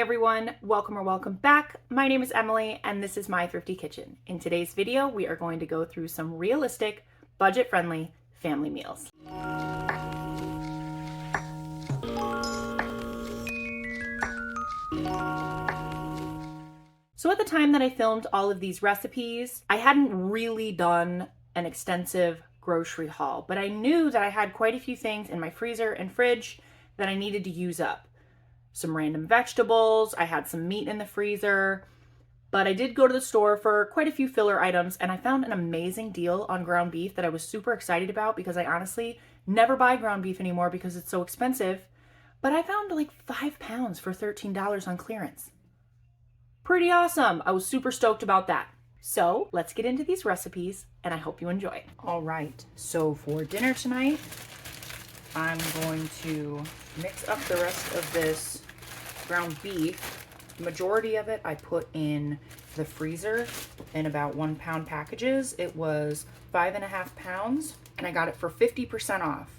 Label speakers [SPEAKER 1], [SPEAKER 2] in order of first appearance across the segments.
[SPEAKER 1] everyone, welcome or welcome back. My name is Emily and this is My Thrifty Kitchen. In today's video, we are going to go through some realistic, budget-friendly family meals. So at the time that I filmed all of these recipes, I hadn't really done an extensive grocery haul, but I knew that I had quite a few things in my freezer and fridge that I needed to use up. Some random vegetables, I had some meat in the freezer, but I did go to the store for quite a few filler items and I found an amazing deal on ground beef that I was super excited about because I honestly never buy ground beef anymore because it's so expensive, but I found like 5 pounds for $13 on clearance. Pretty awesome. I was super stoked about that. So let's get into these recipes and I hope you enjoy. All right, so for dinner tonight, I'm going to mix up the rest of this ground beef. The majority of it I put in the freezer in about 1 pound packages. It was 5.5 pounds and I got it for 50% off.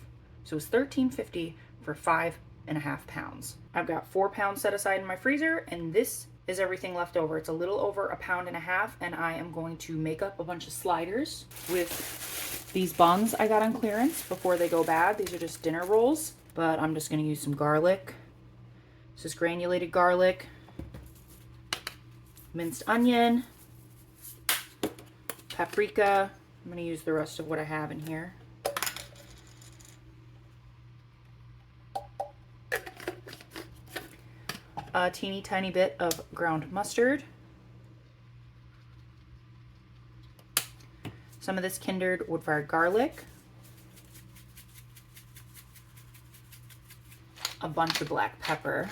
[SPEAKER 1] So it was $13.50 for 5.5 pounds. I've got 4 pounds set aside in my freezer and this is everything left over. It's a little over 1.5 pounds and I am going to make up a bunch of sliders with these buns I got on clearance before they go bad. These are just dinner rolls, but I'm just gonna use some garlic. This is granulated garlic, minced onion, paprika. I'm gonna use the rest of what I have in here. A teeny tiny bit of ground mustard. Some of this kindered wood-fired garlic. A bunch of black pepper.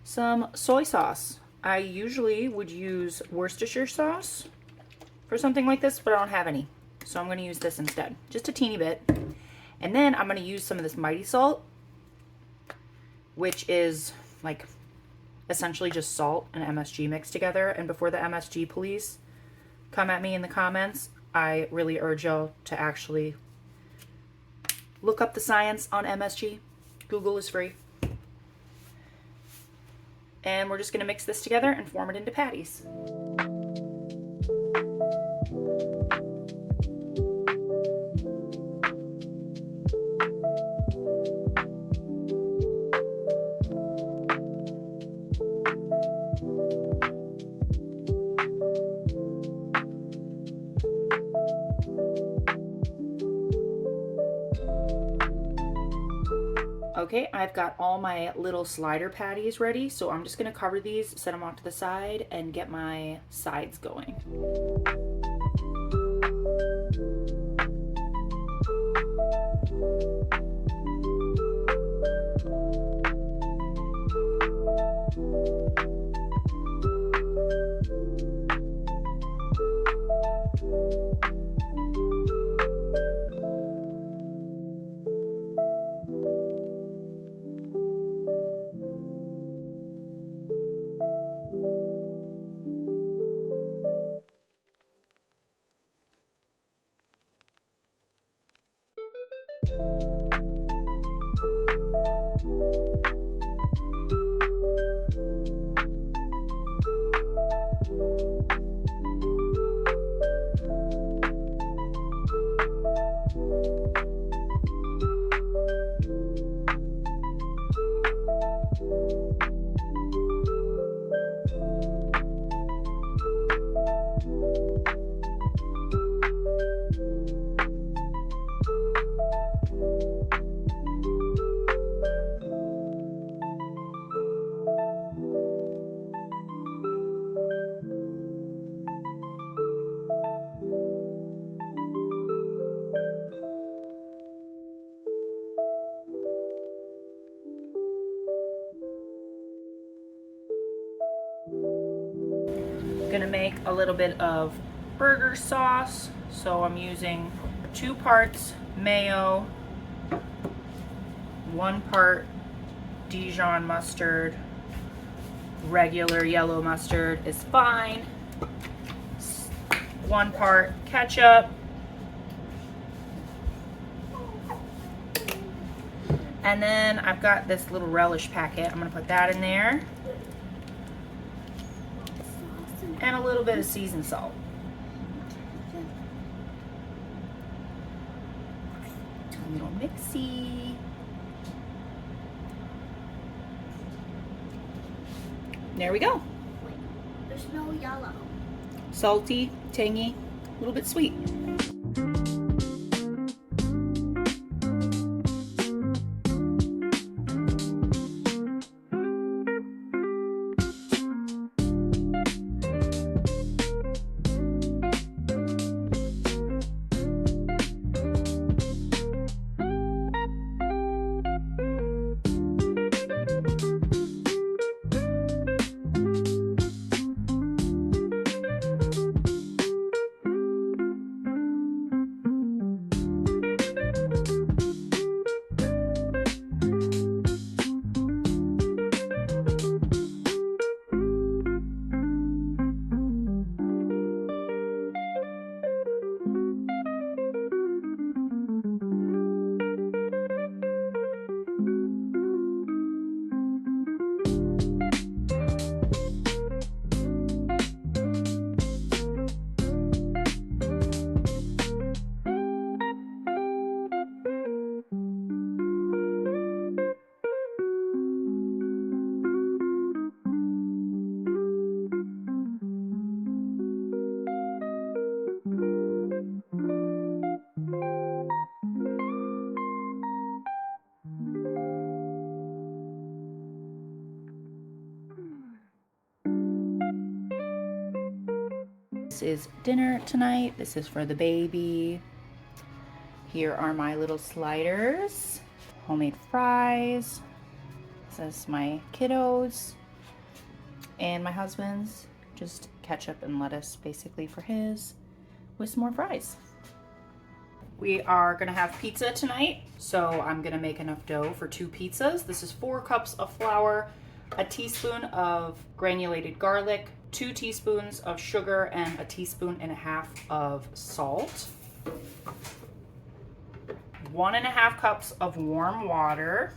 [SPEAKER 1] Some soy sauce. I usually would use Worcestershire sauce for something like this, but I don't have any. So I'm gonna use this instead, just a teeny bit. And then I'm gonna use some of this mighty salt, which is like essentially just salt and MSG mixed together. And before the MSG police come at me in the comments, I really urge y'all to actually look up the science on MSG. Google is free. And we're just gonna mix this together and form it into patties. Okay, I've got all my little slider patties ready, so I'm just gonna cover these, set them off to the side, and get my sides going. Gonna make a little bit of burger sauce, so I'm using 2 parts mayo, 1 part Dijon mustard, regular yellow mustard is fine, 1 part ketchup, And then I've got this little relish packet. I'm gonna put that in there. And a little bit of seasoned salt. A little mixy. There we go.
[SPEAKER 2] Wait, there's no yellow.
[SPEAKER 1] Salty, tangy, a little bit sweet. This is dinner tonight. This is for the baby. Here are my little sliders, homemade fries. This is my kiddos and my husband's, just ketchup and lettuce basically for his, with some more fries. We are gonna have pizza tonight, so I'm gonna make enough dough for 2 pizzas. This is 4 cups of flour, a teaspoon of granulated garlic, 2 teaspoons of sugar, and a teaspoon and a half of salt. 1.5 cups of warm water.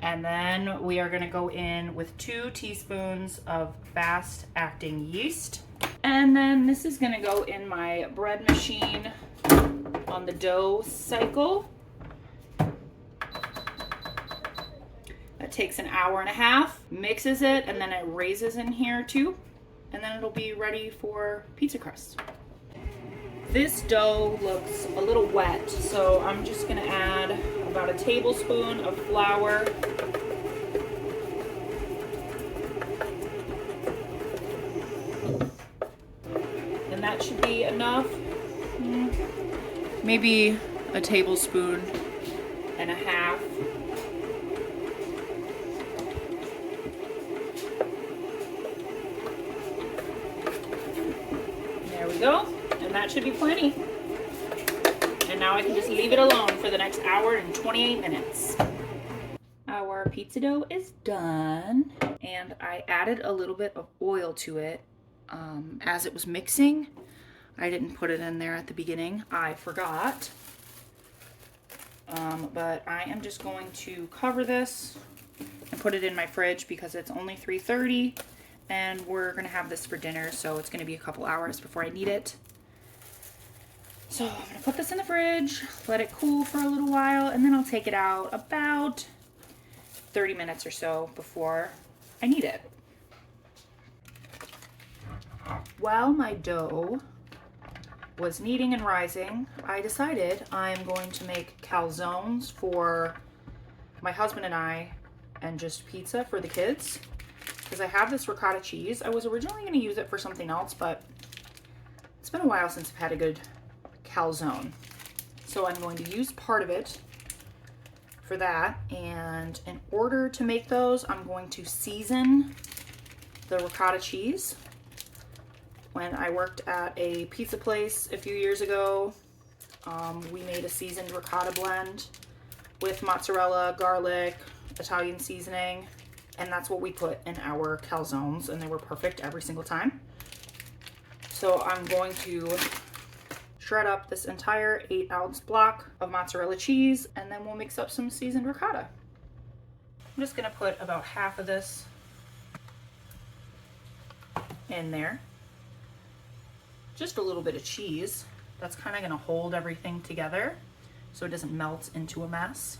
[SPEAKER 1] And then we are gonna go in with 2 teaspoons of fast acting yeast. And then this is gonna go in my bread machine on the dough cycle. That takes an hour and a half, mixes it, and then it raises in here too. And then it'll be ready for pizza crust. This dough looks a little wet, so I'm just gonna add about a tablespoon of flour. And that should be enough. Maybe a tablespoon and a half. There we go. And that should be plenty. And now I can just leave it alone for the next hour and 28 minutes. Our pizza dough is done. And I added a little bit of oil to it as it was mixing. I didn't put it in there at the beginning. I forgot. But I am just going to cover this and put it in my fridge because it's only 3:30 and we're gonna have this for dinner, so it's gonna be a couple hours before I need it. So I'm gonna put this in the fridge, let it cool for a little while, and then I'll take it out about 30 minutes or so before I need it. While my dough was kneading and rising, I decided I'm going to make calzones for my husband and I, and just pizza for the kids. Because I have this ricotta cheese. I was originally going to use it for something else, but it's been a while since I've had a good calzone. So I'm going to use part of it for that. And in order to make those, I'm going to season the ricotta cheese. When I worked at a pizza place a few years ago, we made a seasoned ricotta blend with mozzarella, garlic, Italian seasoning, and that's what we put in our calzones, and they were perfect every single time. So I'm going to shred up this entire 8-ounce block of mozzarella cheese, and then we'll mix up some seasoned ricotta. I'm just gonna put about half of this in there. Just a little bit of cheese. That's kind of gonna hold everything together so it doesn't melt into a mess.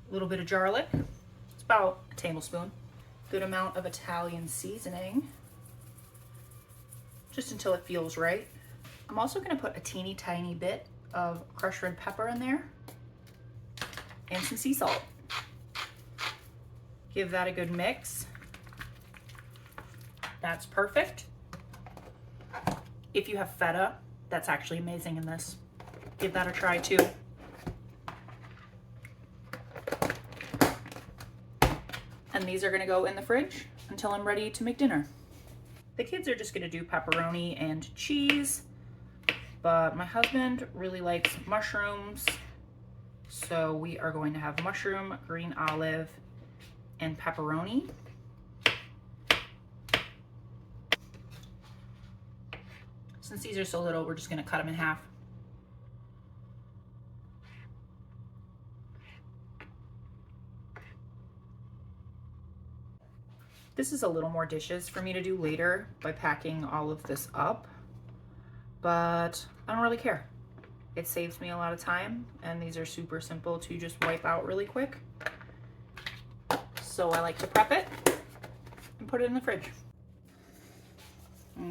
[SPEAKER 1] A little bit of garlic. It's about a tablespoon. Good amount of Italian seasoning, just until it feels right. I'm also gonna put a teeny tiny bit of crushed red pepper in there and some sea salt. Give that a good mix. That's perfect. If you have feta, that's actually amazing in this. Give that a try too. And these are gonna go in the fridge until I'm ready to make dinner. The kids are just gonna do pepperoni and cheese, but my husband really likes mushrooms, so we are going to have mushroom, green olive, and pepperoni. Since these are so little, we're just gonna cut them in half. This is a little more dishes for me to do later by packing all of this up, but I don't really care. It saves me a lot of time, and these are super simple to just wipe out really quick. So I like to prep it and put it in the fridge.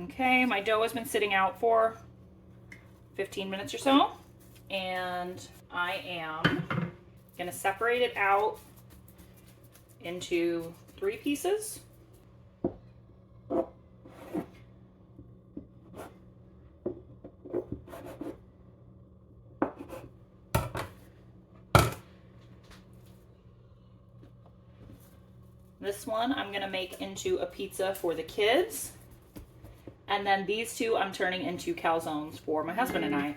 [SPEAKER 1] Okay, my dough has been sitting out for 15 minutes or so, and I am gonna separate it out into 3 pieces. This one I'm gonna make into a pizza for the kids. And then these 2 I'm turning into calzones for my husband and I.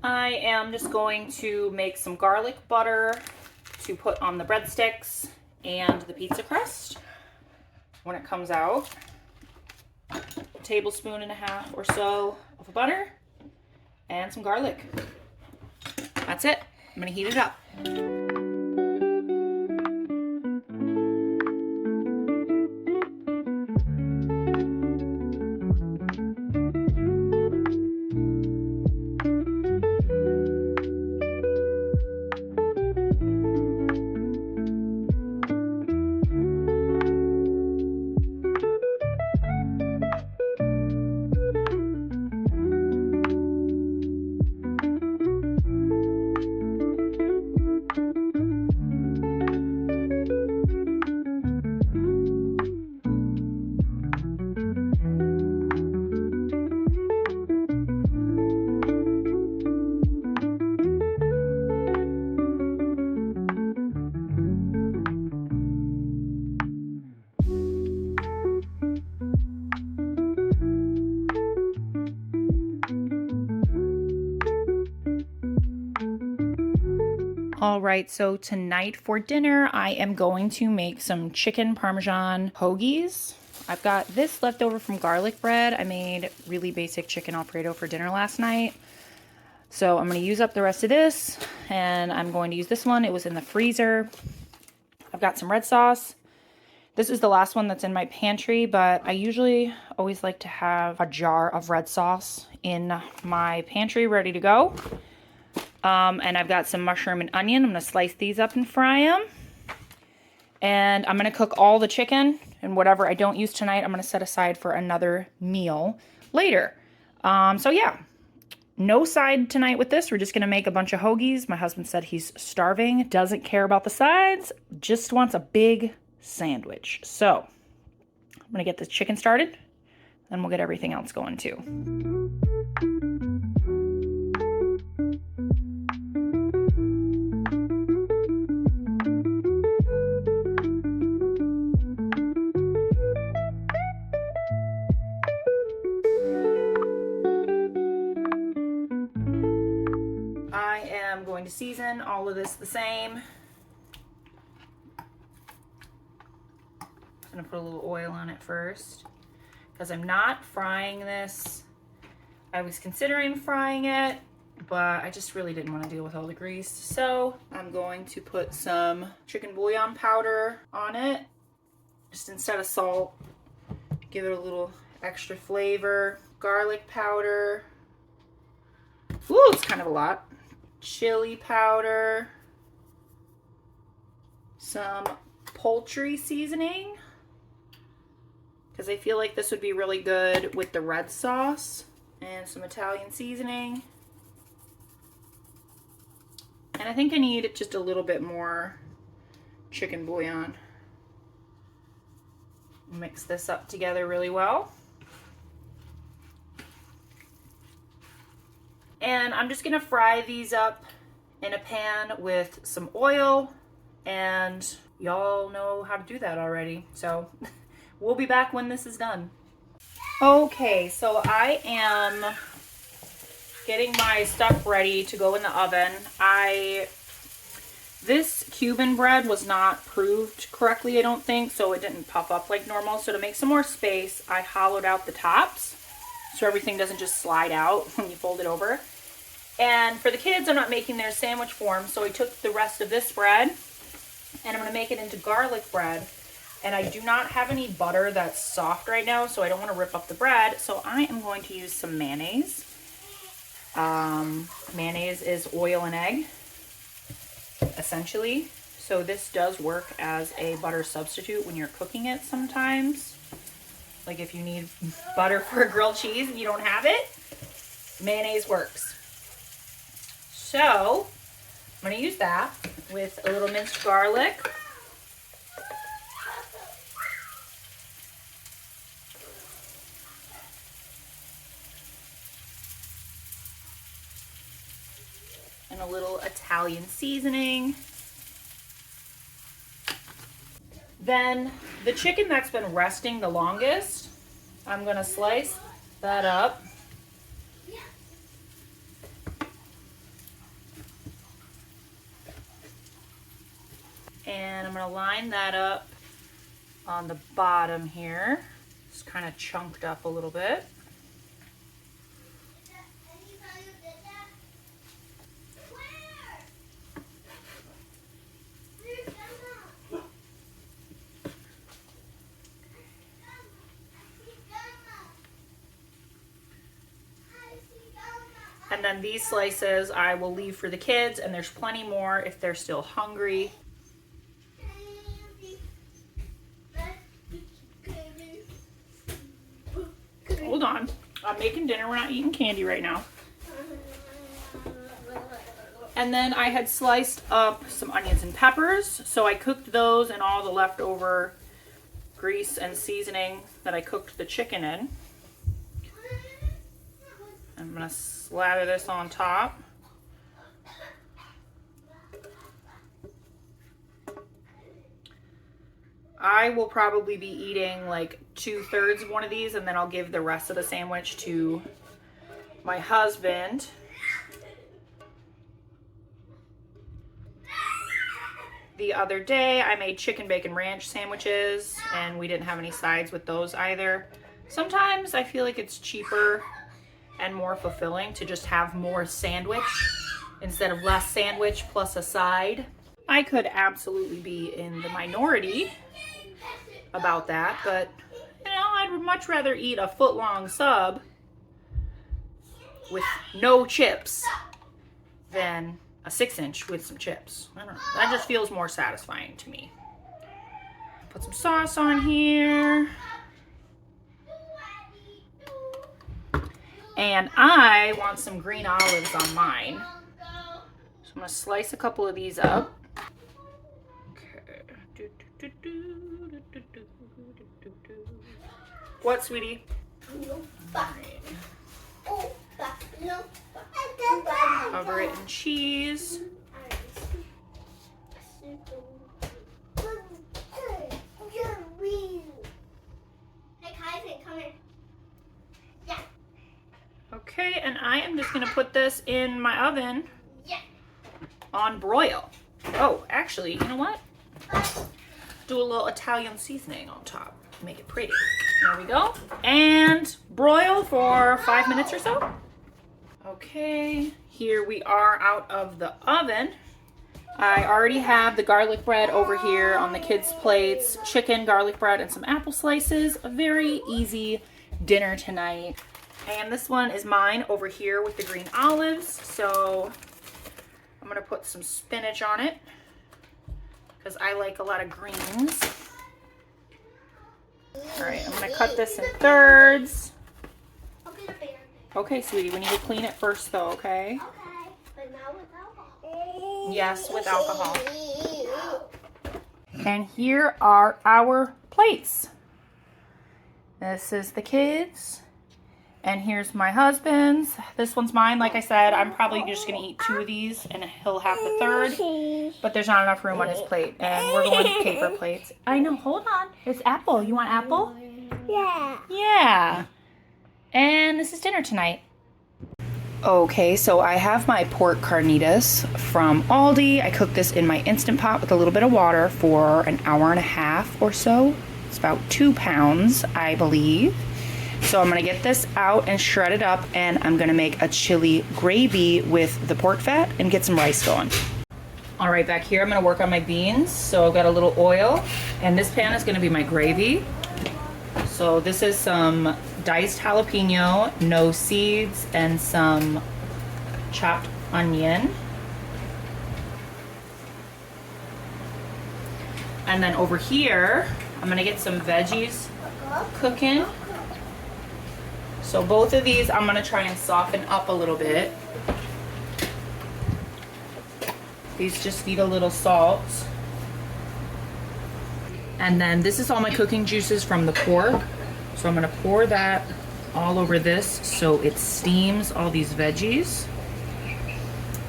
[SPEAKER 1] I am just going to make some garlic butter to put on the breadsticks and the pizza crust when it comes out. A tablespoon and a half or so of butter and some garlic. That's it. I'm gonna heat it up. All right, so tonight for dinner, I am going to make some chicken Parmesan hoagies. I've got this left over from garlic bread. I made really basic chicken Alfredo for dinner last night. So I'm going to use up the rest of this, and I'm going to use this one. It was in the freezer. I've got some red sauce. This is the last one that's in my pantry, but I usually always like to have a jar of red sauce in my pantry ready to go. And I've got some mushroom and onion. I'm going to slice these up and fry them. And I'm going to cook all the chicken, and whatever I don't use tonight, I'm going to set aside for another meal later. So yeah, no side tonight with this. We're just going to make a bunch of hoagies. My husband said he's starving, doesn't care about the sides, just wants a big sandwich. So I'm going to get this chicken started, and we'll get everything else going too. I'm going to season all of this the same. I'm going to put a little oil on it first because I'm not frying this. I was considering frying it, but I just really didn't want to deal with all the grease. So I'm going to put some chicken bouillon powder on it, just instead of salt. Give it a little extra flavor. Garlic powder. Ooh, it's kind of a lot. Chili powder, some poultry seasoning, because I feel like this would be really good with the red sauce, and some Italian seasoning. And I think I need just a little bit more chicken bouillon. Mix this up together really well. And I'm just gonna fry these up in a pan with some oil, and y'all know how to do that already. So we'll be back when this is done. Okay, so I am getting my stuff ready to go in the oven. This Cuban bread was not proved correctly, I don't think, so it didn't puff up like normal. So to make some more space, I hollowed out the tops so everything doesn't just slide out when you fold it over. And for the kids, I'm not making their sandwich form, so I took the rest of this bread and I'm going to make it into garlic bread. And I do not have any butter that's soft right now, so I don't want to rip up the bread. So I am going to use some mayonnaise. Mayonnaise is oil and egg, essentially. So this does work as a butter substitute when you're cooking it sometimes. Like if you need butter for a grilled cheese and you don't have it, mayonnaise works. So I'm going to use that with a little minced garlic. And a little Italian seasoning. Then the chicken that's been resting the longest, I'm going to slice that up. And I'm going to line that up on the bottom here. It's kind of chunked up a little bit. And then these slices I will leave for the kids, and there's plenty more if they're still hungry. Hold on, I'm making dinner, we're not eating candy right now. And then I had sliced up some onions and peppers, so I cooked those in all the leftover grease and seasoning that I cooked the chicken in. I'm gonna slather this on top. I will probably be eating like 2/3 of one of these, and then I'll give the rest of the sandwich to my husband. The other day I made chicken bacon ranch sandwiches and we didn't have any sides with those either. Sometimes I feel like it's cheaper and more fulfilling to just have more sandwich instead of less sandwich plus a side. I could absolutely be in the minority about that, but you know, I'd much rather eat a foot-long sub with no chips than a 6-inch with some chips. I don't know. That just feels more satisfying to me. Put some sauce on here. And I want some green olives on mine. So I'm gonna slice a couple of these up. Okay. What, sweetie? Cover it in cheese. Okay, and I am just gonna put this in my oven on broil. Oh, actually, you know what? Do a little Italian seasoning on top. Make it pretty. There we go. And broil for 5 minutes or so. Okay, here we are out of the oven. I already have the garlic bread over here on the kids' plates. Chicken, garlic bread, and some apple slices. A very easy dinner tonight. And this one is mine over here with the green olives. So I'm gonna put some spinach on it because I like a lot of greens. All right, I'm gonna cut this in thirds. Okay, sweetie, we need to clean it first though, okay?
[SPEAKER 2] Okay, but now with alcohol.
[SPEAKER 1] Yes, with alcohol. And here are our plates. This is the kids. And here's my husband's. This one's mine. Like I said, I'm probably just gonna eat 2 of these and he'll have the third. But there's not enough room on his plate. And we're going to paper plates. I know, hold on. It's apple. You want apple?
[SPEAKER 2] Yeah.
[SPEAKER 1] Yeah. And this is dinner tonight. Okay, so I have my pork carnitas from Aldi. I cooked this in my Instant Pot with a little bit of water for an hour and a half or so. It's about 2 pounds, I believe. So I'm gonna get this out and shred it up, and I'm gonna make a chili gravy with the pork fat and get some rice going. All right, back here I'm gonna work on my beans. So I've got a little oil, and this pan is gonna be my gravy. So this is some diced jalapeno, no seeds, and some chopped onion. And then over here, I'm gonna get some veggies cooking. So both of these I'm gonna try and soften up a little bit. These just need a little salt. And then this is all my cooking juices from the pork. So I'm gonna pour that all over this so it steams all these veggies.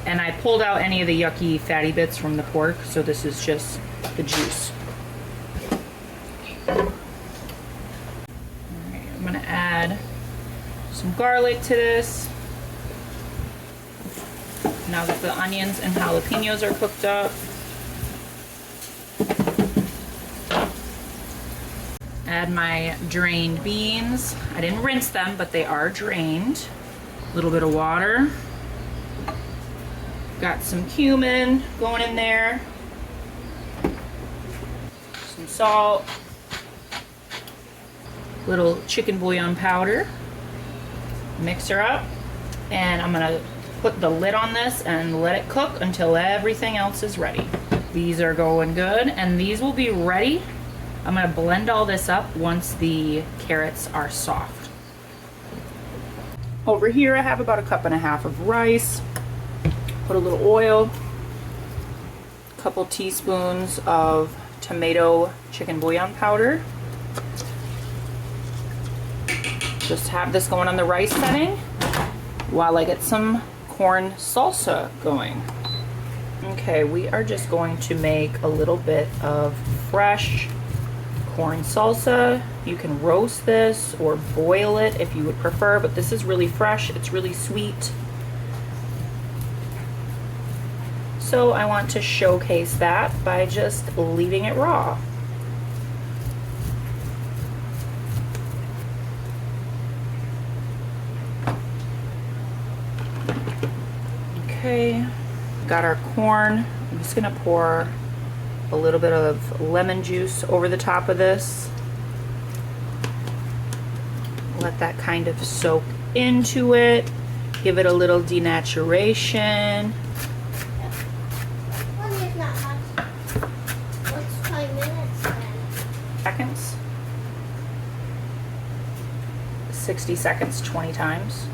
[SPEAKER 1] And I pulled out any of the yucky fatty bits from the pork, so this is just the juice. All right, I'm gonna add some garlic to this. Now that the onions and jalapenos are cooked up, add my drained beans. I didn't rinse them, but they are drained. A little bit of water. Got some cumin going in there. Some salt. Little chicken bouillon powder. Mix her up. And I'm gonna put the lid on this and let it cook until everything else is ready. These are going good, and these will be ready. I'm gonna blend all this up once the carrots are soft. Over here I have about 1.5 cups of rice. Put a little oil, a couple teaspoons of tomato chicken bouillon powder. Just have this going on the rice setting while I get some corn salsa going. Okay, we are just going to make a little bit of fresh corn salsa. You can roast this or boil it if you would prefer, but this is really fresh. It's really sweet. So I want to showcase that by just leaving it raw. Okay, got our corn. I'm just gonna pour a little bit of lemon juice over the top of this. Let that kind of soak into it. Give it a little denaturation.
[SPEAKER 2] Well, there's not much. What's 5 minutes then?
[SPEAKER 1] Seconds. 60 seconds 20 times.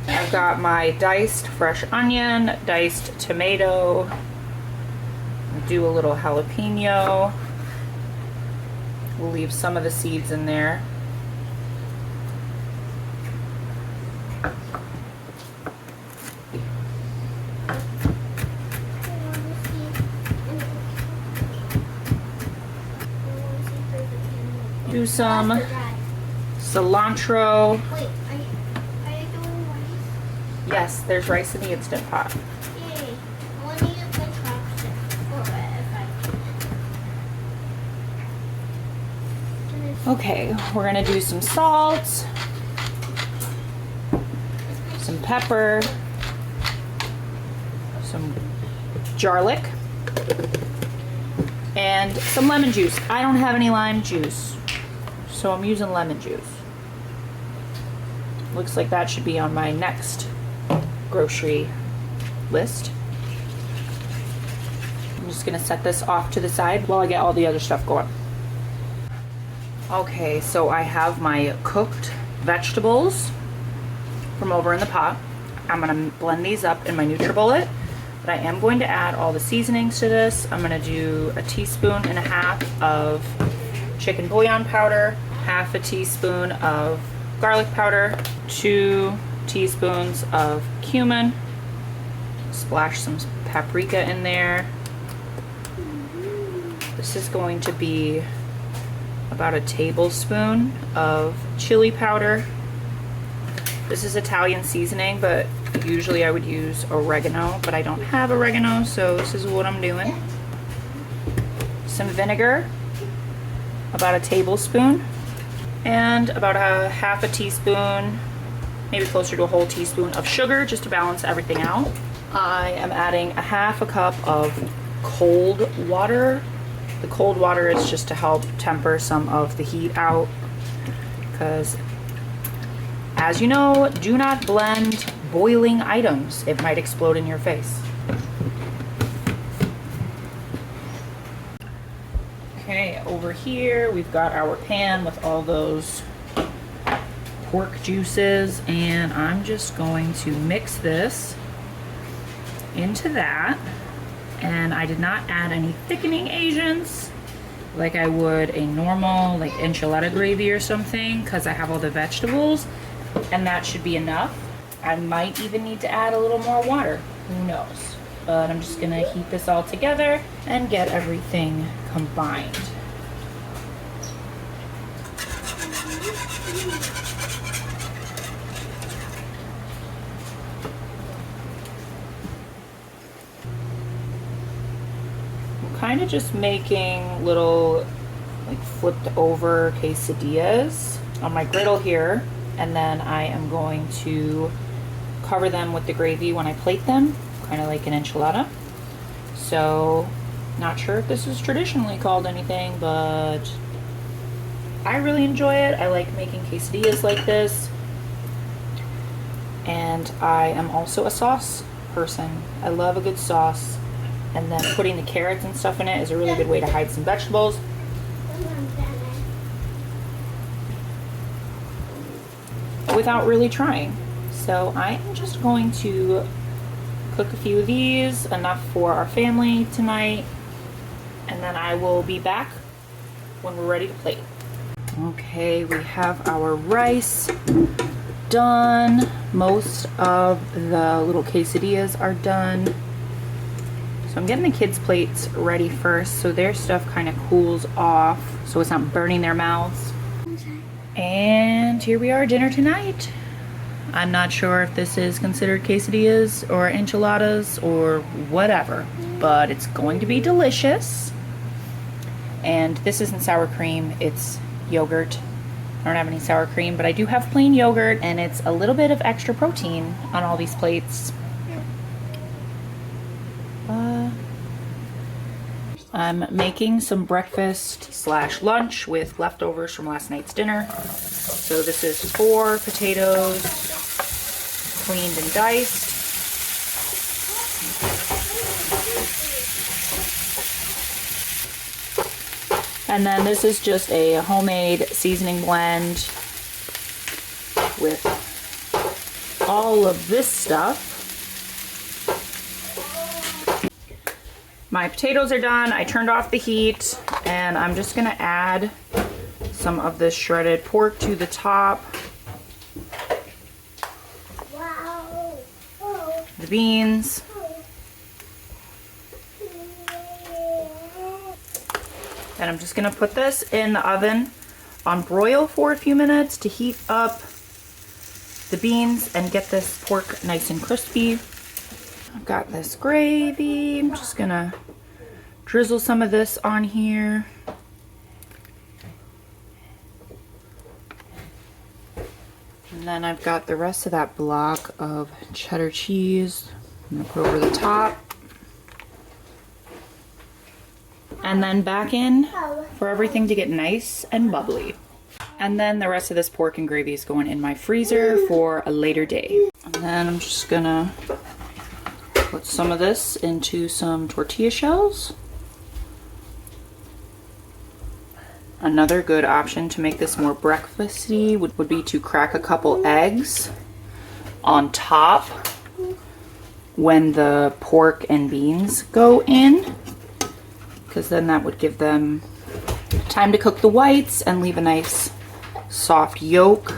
[SPEAKER 1] I've got my diced fresh onion, diced tomato, do a little jalapeno. We'll leave some of the seeds in there. Do some cilantro.
[SPEAKER 2] Wait, are you doing rice?
[SPEAKER 1] Yes, there's rice in the Instant Pot.
[SPEAKER 2] Yay. I want to use my chopstick for it if I can.
[SPEAKER 1] Okay, we're gonna do some salt, some pepper, some garlic, and some lemon juice. I don't have any lime juice, so I'm using lemon juice. Looks like that should be on my next grocery list. I'm just gonna set this off to the side while I get all the other stuff going. Okay, so I have my cooked vegetables from over in the pot. I'm gonna blend these up in my NutriBullet, but I am going to add all the seasonings to this. I'm gonna do 1.5 teaspoons of chicken bouillon powder, 1/2 teaspoon of garlic powder, 2 teaspoons of cumin, splash some paprika in there. This is going to be about 1 tablespoon of chili powder. This is Italian seasoning, but usually I would use oregano, but I don't have oregano, so this is what I'm doing. Some vinegar, about 1 tablespoon, and about 1/2 teaspoon, maybe closer to a whole teaspoon of sugar, just to balance everything out. I am adding 1/2 cup of cold water. The cold water is just to help temper some of the heat out, because as you know, do not blend boiling items. It might explode in your face. Okay, over here we've got our pan with all those pork juices, and I'm just going to mix this into that. And I did not add any thickening agents like I would a normal like enchilada gravy or something, because I have all the vegetables, and that should be enough. I might even need to add a little more water, who knows. But I'm just gonna heat this all together and get everything combined. Kind of just making little like flipped over quesadillas on my griddle here, and then I am going to cover them with the gravy when I plate them, kind of like an enchilada. So not sure if this is traditionally called anything, but I really enjoy it. I like making quesadillas like this, and I am also a sauce person. I love a good sauce. And then putting the carrots and stuff in it is a really good way to hide some vegetables. Without really trying. So I am just going to cook a few of these, enough for our family tonight. And then I will be back when we're ready to plate. Okay, we have our rice done. Most of the little quesadillas are done. So I'm getting the kids' plates ready first so their stuff kind of cools off so it's not burning their mouths. And here we are, dinner tonight. I'm not sure if this is considered quesadillas or enchiladas or whatever, but it's going to be delicious. And this isn't sour cream, it's yogurt. I don't have any sour cream, but I do have plain yogurt, and it's a little bit of extra protein on all these plates. I'm making some breakfast slash lunch with leftovers from last night's dinner. So this is 4 potatoes, cleaned and diced. And then this is just a homemade seasoning blend with all of this stuff. My potatoes are done. I turned off the heat, and I'm just gonna add some of this shredded pork to the top. The beans. And I'm just gonna put this in the oven on broil for a few minutes to heat up the beans and get this pork nice and crispy. I've got this gravy. I'm just gonna drizzle some of this on here. And then I've got the rest of that block of cheddar cheese. I'm gonna put over the top. And then back in for everything to get nice and bubbly. And then the rest of this pork and gravy is going in my freezer for a later day. And then I'm just gonna put some of this into some tortilla shells. Another good option to make this more breakfasty would be to crack a couple eggs on top when the pork and beans go in, because then that would give them time to cook the whites and leave a nice soft yolk.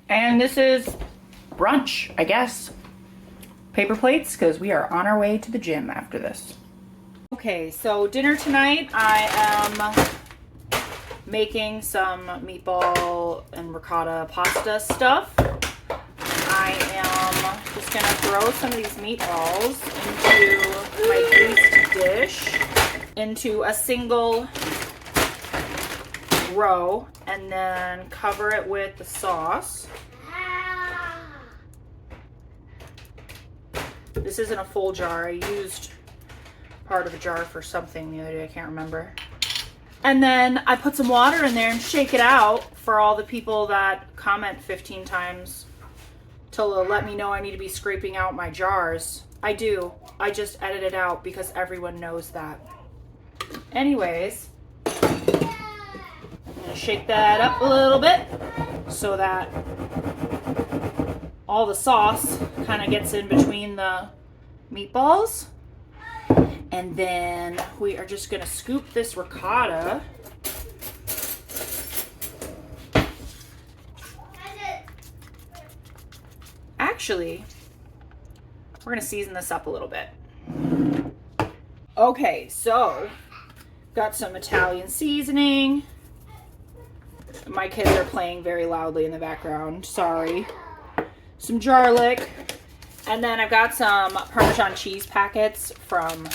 [SPEAKER 1] And this is brunch, I guess. Paper plates, because we are on our way to the gym after this. Okay, so dinner tonight, I am making some meatball and ricotta pasta stuff. I am just gonna throw some of these meatballs into my greased dish, into a single row, and then cover it with the sauce. This isn't a full jar. I used part of a jar for something the other day. I can't remember. And then I put some water in there and shake it out for all the people that comment 15 times to let me know I need to be scraping out my jars. I do. I just edit it out because everyone knows that. Anyways, I'm gonna shake that up a little bit so that all the sauce kind of gets in between the meatballs. And then we are just gonna scoop this ricotta. Actually, we're gonna season this up a little bit. Okay, so got some Italian seasoning. My kids are playing very loudly in the background, sorry. Some garlic, and then I've got some Parmesan cheese packets from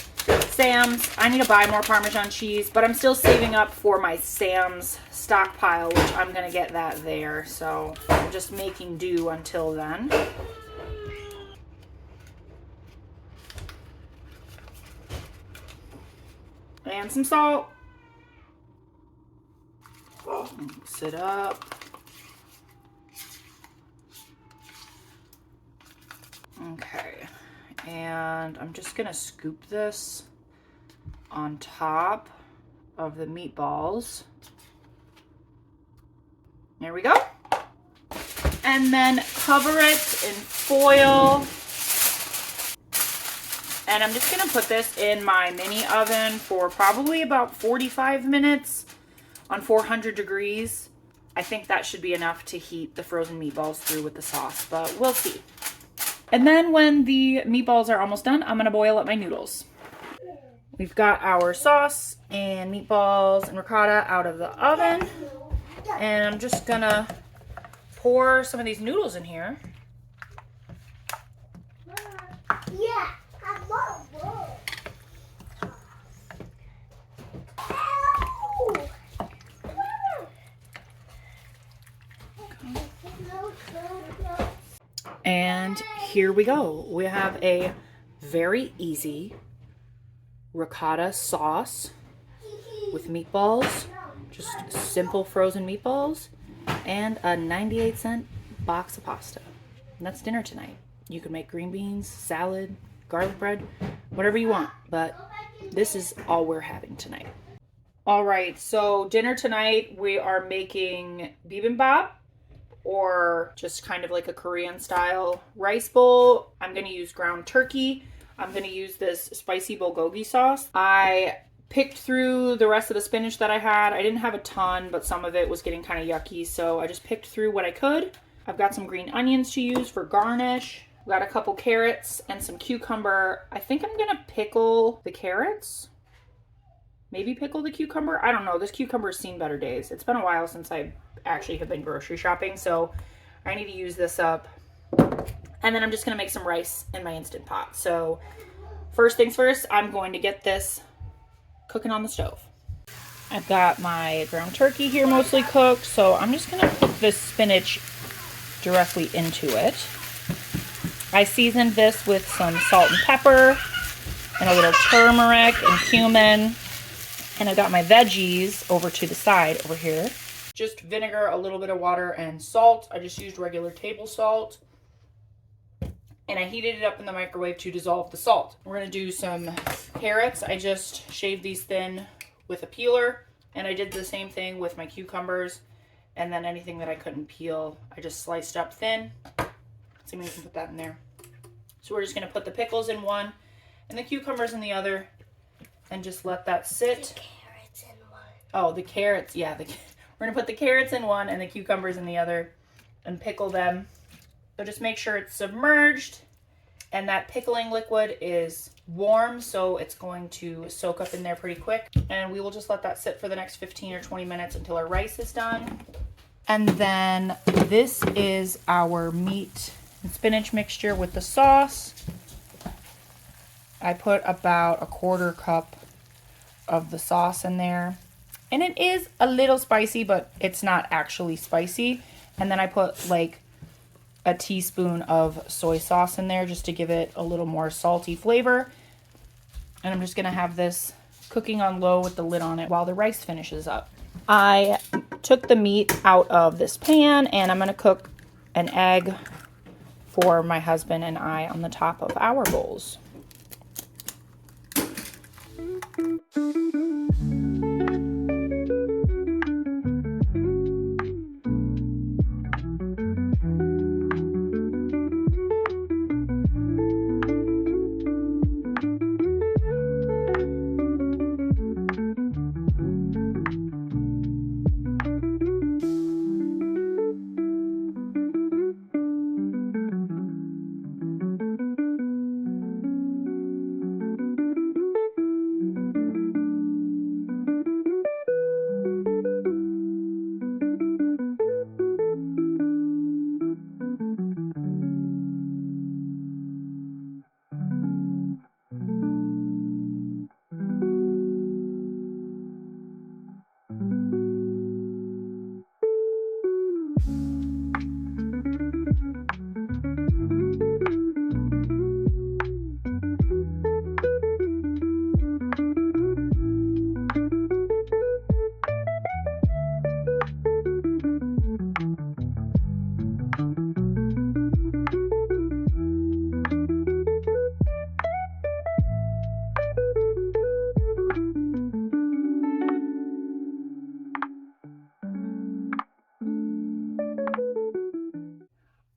[SPEAKER 1] Sam's. I need to buy more Parmesan cheese, but I'm still saving up for my Sam's stockpile, which I'm gonna get that there. So I'm just making do until then. And some salt. Mix it up. Okay, and I'm just gonna scoop this on top of the meatballs. There we go. And then cover it in foil. And I'm just gonna put this in my mini oven for probably about 45 minutes on 400 degrees. I think that should be enough to heat the frozen meatballs through with the sauce, but we'll see. And then when the meatballs are almost done, I'm gonna boil up my noodles. We've got our sauce and meatballs and ricotta out of the oven. And I'm just gonna pour some of these noodles in here.
[SPEAKER 2] Yeah, I love bowl.
[SPEAKER 1] And here we go. We have a very easy ricotta sauce with meatballs, just simple frozen meatballs, and a 98-cent box of pasta. And that's dinner tonight. You can make green beans, salad, garlic bread, whatever you want, but this is all we're having tonight. All right, so dinner tonight, we are making bibimbop, or just kind of like a Korean style rice bowl. I'm gonna use ground turkey. I'm gonna use this spicy bulgogi sauce. I picked through the rest of the spinach that I had. I didn't have a ton, but some of it was getting kind of yucky, so I just picked through what I could. I've got some green onions to use for garnish. I've got a couple carrots and some cucumber. I think I'm gonna pickle the carrots. Maybe pickle the cucumber. I don't know. This cucumber's seen better days. It's been a while since I actually have been grocery shopping, so I need to use this up. And then I'm just gonna make some rice in my Instant Pot. So first things first, I'm going to get this cooking on the stove. I've got my ground turkey here mostly cooked, so I'm just gonna put this spinach directly into it. I seasoned this with some salt and pepper and a little turmeric and cumin. And I got my veggies over to the side over here. Just vinegar, a little bit of water, and salt. I just used regular table salt. And I heated it up in the microwave to dissolve the salt. We're gonna do some carrots. I just shaved these thin with a peeler. And I did the same thing with my cucumbers. And then anything that I couldn't peel, I just sliced up thin. See, maybe we can put that in there. So we're just gonna put the pickles in one and the cucumbers in the other and just let that sit.
[SPEAKER 2] The carrots in one.
[SPEAKER 1] Oh, the carrots, yeah. We're gonna put the carrots in one and the cucumbers in the other and pickle them. So just make sure it's submerged and that pickling liquid is warm, so it's going to soak up in there pretty quick. And we will just let that sit for the next 15 or 20 minutes until our rice is done. And then this is our meat and spinach mixture with the sauce. I put about a 1/4 cup of the sauce in there. And it is a little spicy, but it's not actually spicy. And then I put like a teaspoon of soy sauce in there just to give it a little more salty flavor. And I'm just gonna have this cooking on low with the lid on it while the rice finishes up. I took the meat out of this pan and I'm gonna cook an egg for my husband and I on the top of our bowls.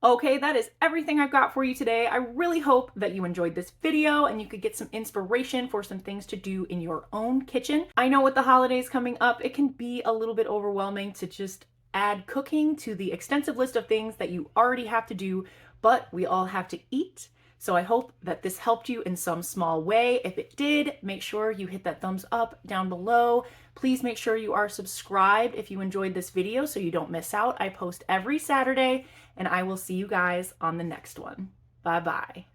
[SPEAKER 1] Okay, that is everything I've got for you today. I really hope that you enjoyed this video and you could get some inspiration for some things to do in your own kitchen. I know with the holidays coming up, it can be a little bit overwhelming to just add cooking to the extensive list of things that you already have to do, but we all have to eat. So I hope that this helped you in some small way. If it did, make sure you hit that thumbs up down below. Please make sure you are subscribed if you enjoyed this video so you don't miss out. I post every Saturday, and I will see you guys on the next one. Bye-bye.